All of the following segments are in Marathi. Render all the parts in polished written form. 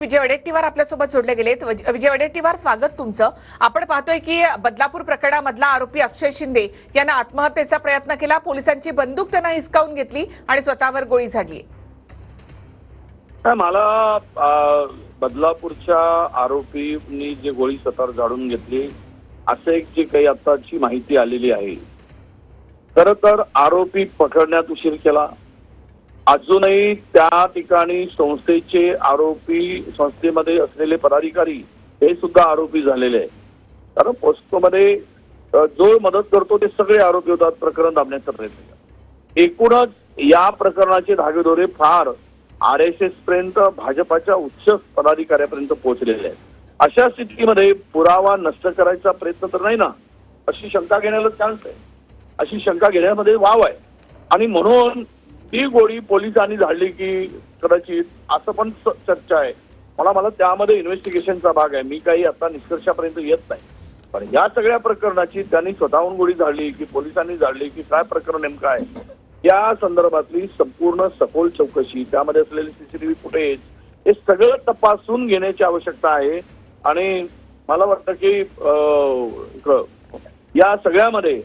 विजय वडेट्टीवार आपल्यासोबत जोडले गेलेत। विजय वडेट्टीवार, स्वागत तुमचं। आपण पाहतोय की बदलापूर प्रकरणामधला आरोपी अक्षय शिंदे यांना आत्महत्येचा प्रयत्न केला, पोलिसांची बंदूक त्यांना हिसकावून घेतली आणि स्वतःवर गोळी झाडली। मला बदलापूरच्या आरोपींनी जे गोळी स्वतःवर झाडून घेतली असे एक जे काही आताची माहिती आलेली आहे। खरं तर आरोपी पकडण्यात उशीर केला, अजूनही त्या ठिकाणी संस्थेचे आरोपी, संस्थेमध्ये असलेले पदाधिकारी हे सुद्धा आरोपी झालेले आहे। कारण पोस्टमध्ये जो मदत करतो ते सगळे आरोपी होतात प्रकरण दाबण्याचा प्रयत्न। एकूणच या प्रकरणाचे धागेदोरे फार RSS पर्यंत, भाजपाच्या उच्च पदाधिकाऱ्यापर्यंत पोहोचलेले आहेत। अशा स्थितीमध्ये पुरावा नष्ट करायचा प्रयत्न तर नाही ना, अशी शंका घेण्याला चान्स आहे, अशी शंका घेण्यामध्ये वाव आहे। आणि म्हणून ती गोळी पोलिसांनी झाडली की कदाचित असं पण चर्चा आहे। मला त्यामध्ये इन्व्हेस्टिगेशनचा भाग आहे, मी काही आता निष्कर्षापर्यंत येत नाही। पण या सगळ्या प्रकरणाची त्यांनी स्वतःहून गोळी झाडली की पोलिसांनी झाडली की काय प्रकरण नेमकं आहे, या संदर्भातली संपूर्ण सखोल चौकशी, त्यामध्ये असलेले CCTV फुटेज हे सगळं तपासून घेण्याची आवश्यकता आहे। आणि मला वाटतं की या सगळ्यामध्ये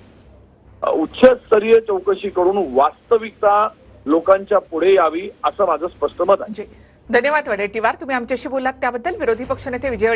उच्चस्तरीय चौकशी करून वास्तविकता लोकांच्या पुढे यावी असं माझं स्पष्ट मत आहे। धन्यवाद वडेट्टीवार, तुम्ही आमच्याशी बोललात त्याबद्दल। विरोधी पक्षनेते विजय